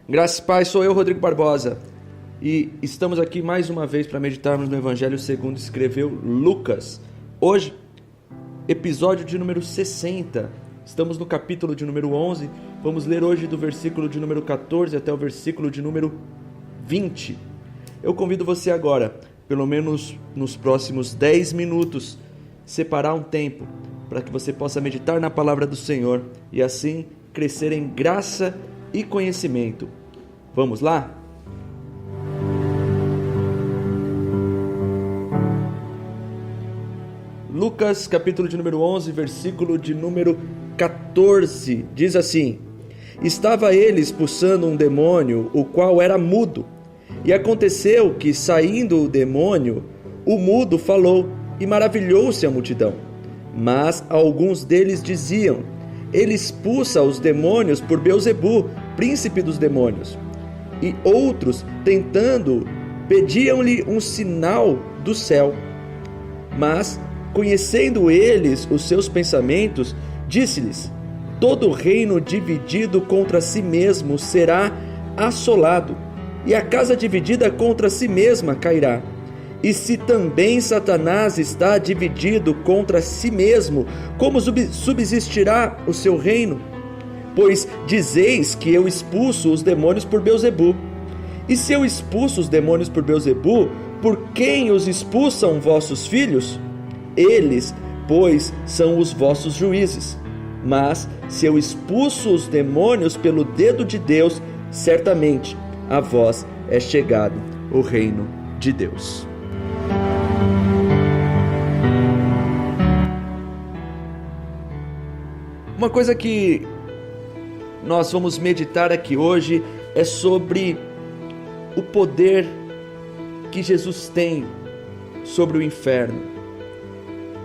Graças Pai, sou eu, Rodrigo Barbosa, e estamos aqui mais uma vez para meditarmos no Evangelho segundo escreveu Lucas. Hoje, episódio de número 60, estamos no capítulo de número 11, vamos ler hoje do versículo de número 14 até o versículo de número 20. Eu convido você agora, pelo menos nos próximos 10 minutos, separar um tempo para que você possa meditar na palavra do Senhor e assim crescer em graça e conhecimento. Vamos lá? Lucas, capítulo de número 11, versículo de número 14, diz assim: Estava ele expulsando um demônio, o qual era mudo. E aconteceu que, saindo o demônio, o mudo falou, e maravilhou-se a multidão. Mas alguns deles diziam: Ele expulsa os demônios por Beelzebu, príncipe dos demônios. E outros, tentando, pediam-lhe um sinal do céu. Mas, conhecendo eles os seus pensamentos, disse-lhes: Todo reino dividido contra si mesmo será assolado, e a casa dividida contra si mesma cairá. E se também Satanás está dividido contra si mesmo, como subsistirá o seu reino? Pois dizeis que eu expulso os demônios por Beelzebu. E se eu expulso os demônios por Beelzebu, por quem os expulsam vossos filhos? Eles, pois, são os vossos juízes. Mas se eu expulso os demônios pelo dedo de Deus, certamente a vós é chegado o reino de Deus. Uma coisa que nós vamos meditar aqui hoje é sobre o poder que Jesus tem sobre o inferno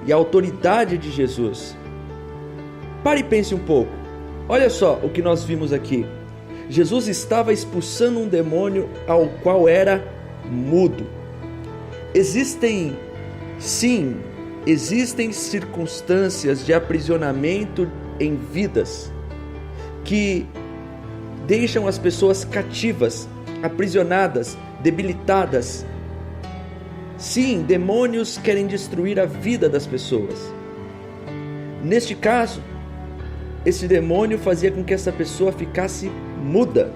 e a autoridade de Jesus. Pare e pense um pouco. Olha só o que nós vimos aqui. Jesus estava expulsando um demônio ao qual era mudo. Existem circunstâncias de aprisionamento em vidas que deixam as pessoas cativas, aprisionadas, debilitadas. Sim, demônios querem destruir a vida das pessoas. Neste caso, esse demônio fazia com que essa pessoa ficasse muda.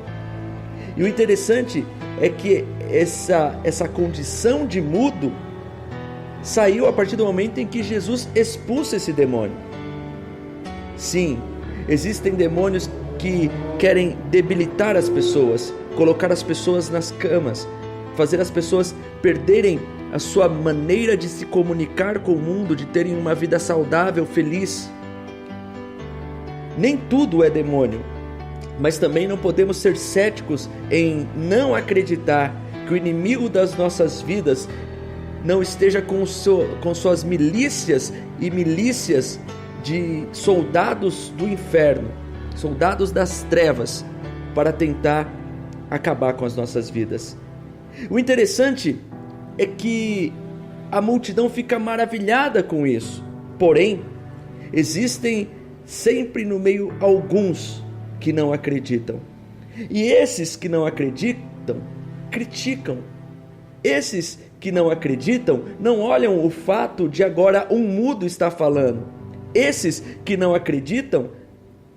E o interessante é que essa condição de mudo saiu a partir do momento em que Jesus expulsa esse demônio. Sim, existem demônios que querem debilitar as pessoas, colocar as pessoas nas camas, fazer as pessoas perderem a sua maneira de se comunicar com o mundo, de terem uma vida saudável, feliz. Nem tudo é demônio, mas também não podemos ser céticos em não acreditar que o inimigo das nossas vidas não esteja com suas milícias e milícias de soldados do inferno, soldados das trevas, para tentar acabar com as nossas vidas. O interessante é que a multidão fica maravilhada com isso. Porém, existem sempre no meio alguns que não acreditam. E esses que não acreditam, criticam. Esses que não acreditam não olham o fato de agora um mudo estar falando. Esses que não acreditam,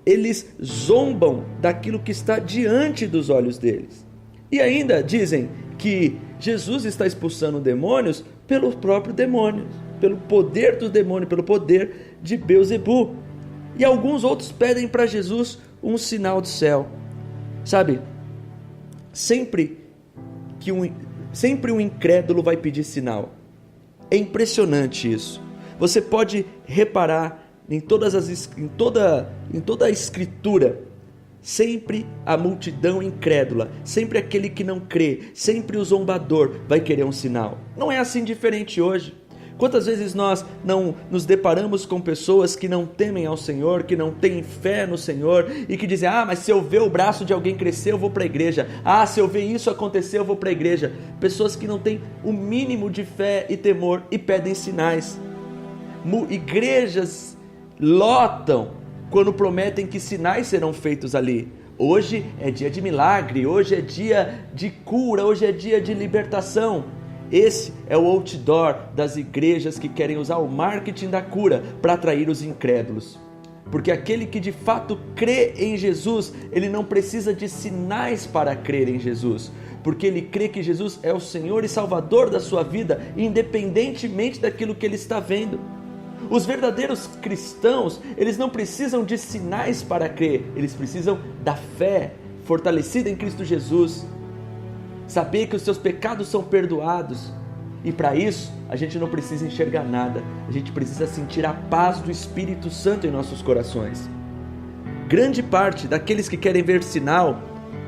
eles zombam daquilo que está diante dos olhos deles. E ainda dizem que Jesus está expulsando demônios pelo próprio demônio, pelo poder do demônio, pelo poder de Beelzebu. E alguns outros pedem para Jesus um sinal do céu. Sabe, sempre um incrédulo vai pedir sinal. É impressionante isso. Você pode reparar em toda a escritura, sempre a multidão incrédula, sempre aquele que não crê, sempre o zombador vai querer um sinal. Não é assim diferente hoje. Quantas vezes nós não nos deparamos com pessoas que não temem ao Senhor, que não têm fé no Senhor e que dizem: mas se eu ver o braço de alguém crescer eu vou para a igreja, se eu ver isso acontecer eu vou para a igreja. Pessoas que não têm o mínimo de fé e temor e pedem sinais. Igrejas lotam quando prometem que sinais serão feitos ali. Hoje é dia de milagre, hoje é dia de cura, hoje é dia de libertação. Esse é o outdoor das igrejas que querem usar o marketing da cura para atrair os incrédulos. Porque aquele que de fato crê em Jesus, ele não precisa de sinais para crer em Jesus. Porque ele crê que Jesus é o Senhor e Salvador da sua vida, independentemente daquilo que ele está vendo. Os verdadeiros cristãos, eles não precisam de sinais para crer, eles precisam da fé fortalecida em Cristo Jesus. Saber que os seus pecados são perdoados. E para isso, a gente não precisa enxergar nada. A gente precisa sentir a paz do Espírito Santo em nossos corações. Grande parte daqueles que querem ver sinal,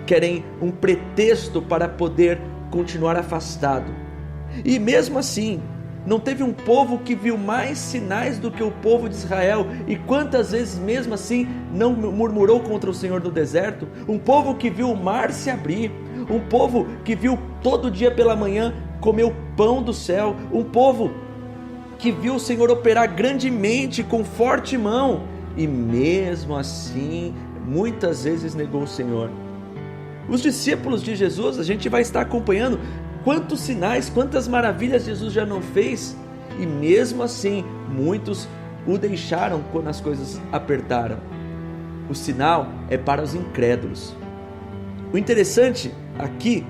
querem um pretexto para poder continuar afastado. E mesmo assim, não teve um povo que viu mais sinais do que o povo de Israel, e quantas vezes mesmo assim não murmurou contra o Senhor no deserto? Um povo que viu o mar se abrir, um povo que viu todo dia pela manhã comer o pão do céu, um povo que viu o Senhor operar grandemente com forte mão, e mesmo assim muitas vezes negou o Senhor. Os discípulos de Jesus, a gente vai estar acompanhando quantos sinais, quantas maravilhas Jesus já não fez, e mesmo assim muitos o deixaram quando as coisas apertaram. O sinal é para os incrédulos. O interessante aqui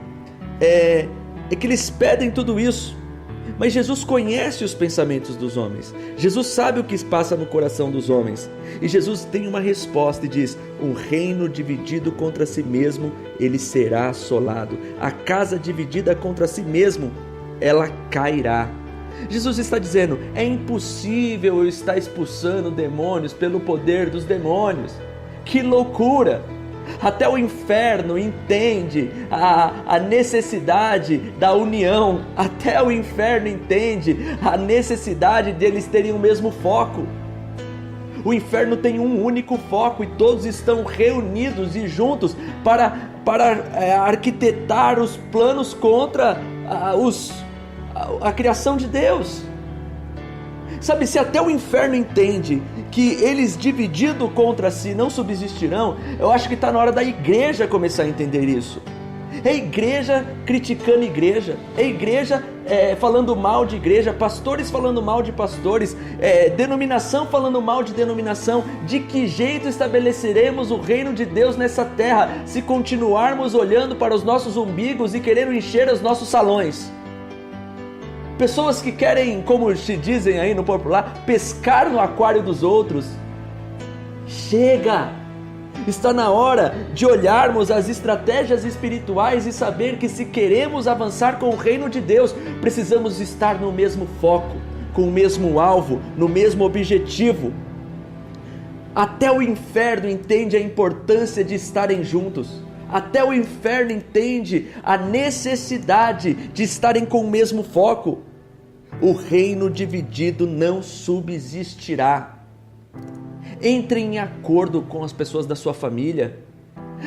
é que eles pedem tudo isso, mas Jesus conhece os pensamentos dos homens. Jesus sabe o que se passa no coração dos homens, e Jesus tem uma resposta e diz: um reino dividido contra si mesmo, ele será assolado. A casa dividida contra si mesmo, ela cairá. Jesus está dizendo: é impossível eu estar expulsando demônios pelo poder dos demônios. Que loucura! Até o inferno entende a necessidade da união. Até o inferno entende a necessidade deles terem o mesmo foco. O inferno tem um único foco, e todos estão reunidos e juntos para arquitetar os planos contra a criação de Deus. Sabe, se até o inferno entende que eles divididos contra si não subsistirão, eu acho que está na hora da igreja começar a entender isso. É igreja criticando igreja, é igreja falando mal de igreja, pastores falando mal de pastores, denominação falando mal de denominação. De que jeito estabeleceremos o reino de Deus nessa terra se continuarmos olhando para os nossos umbigos e querendo encher os nossos salões? Pessoas que querem, como se dizem aí no popular, pescar no aquário dos outros. Chega! Está na hora de olharmos as estratégias espirituais e saber que, se queremos avançar com o reino de Deus, precisamos estar no mesmo foco, com o mesmo alvo, no mesmo objetivo. Até o inferno entende a importância de estarem juntos. Até o inferno entende a necessidade de estarem com o mesmo foco. O reino dividido não subsistirá. Entre em acordo com as pessoas da sua família.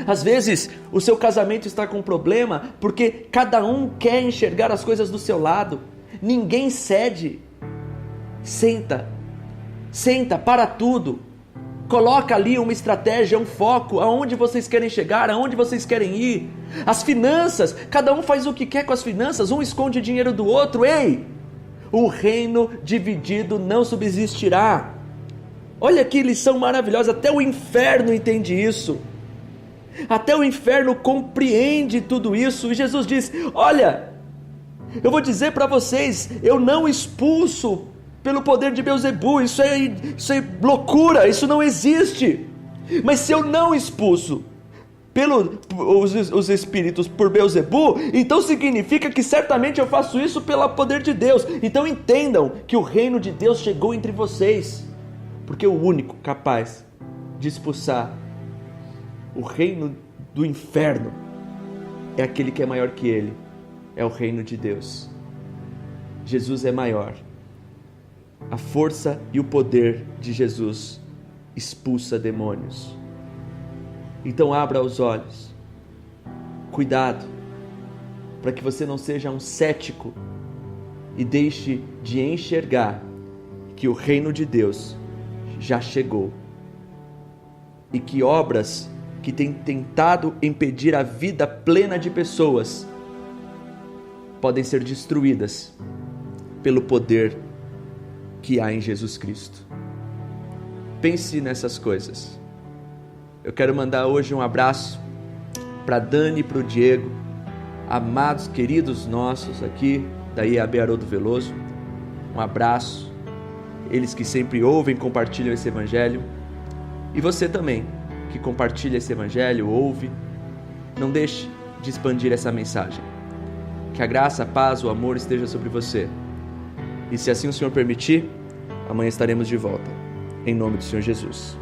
Às vezes o seu casamento está com problema porque cada um quer enxergar as coisas do seu lado. Ninguém cede. Senta, para tudo. Coloca ali uma estratégia, um foco, aonde vocês querem chegar, aonde vocês querem ir. As finanças, cada um faz o que quer com as finanças, um esconde dinheiro do outro. Ei, o reino dividido não subsistirá. Olha que lição maravilhosa, até o inferno entende isso. Até o inferno compreende tudo isso. E Jesus diz: olha, eu vou dizer para vocês, eu não expulso pelo poder de Beelzebu, isso é loucura, isso não existe. Mas se eu não expulso os espíritos por Beelzebu, então significa que certamente eu faço isso pelo poder de Deus. Então entendam que o reino de Deus chegou entre vocês, porque o único capaz de expulsar o reino do inferno é aquele que é maior que ele, é o reino de Deus. Jesus é maior. A força e o poder de Jesus expulsa demônios. Então abra os olhos. Cuidado, para que você não seja um cético e deixe de enxergar que o reino de Deus já chegou e que obras que têm tentado impedir a vida plena de pessoas podem ser destruídas pelo poder que há em Jesus Cristo. Pense nessas coisas. Eu quero mandar hoje um abraço para Dani e para o Diego, amados, queridos nossos aqui da IAB Haroldo Veloso. Um abraço, eles que sempre ouvem e compartilham esse evangelho. E você também, que compartilha esse evangelho, ouve, não deixe de expandir essa mensagem. Que a graça, a paz, o amor esteja sobre você. E se assim o Senhor permitir, amanhã estaremos de volta. Em nome do Senhor Jesus.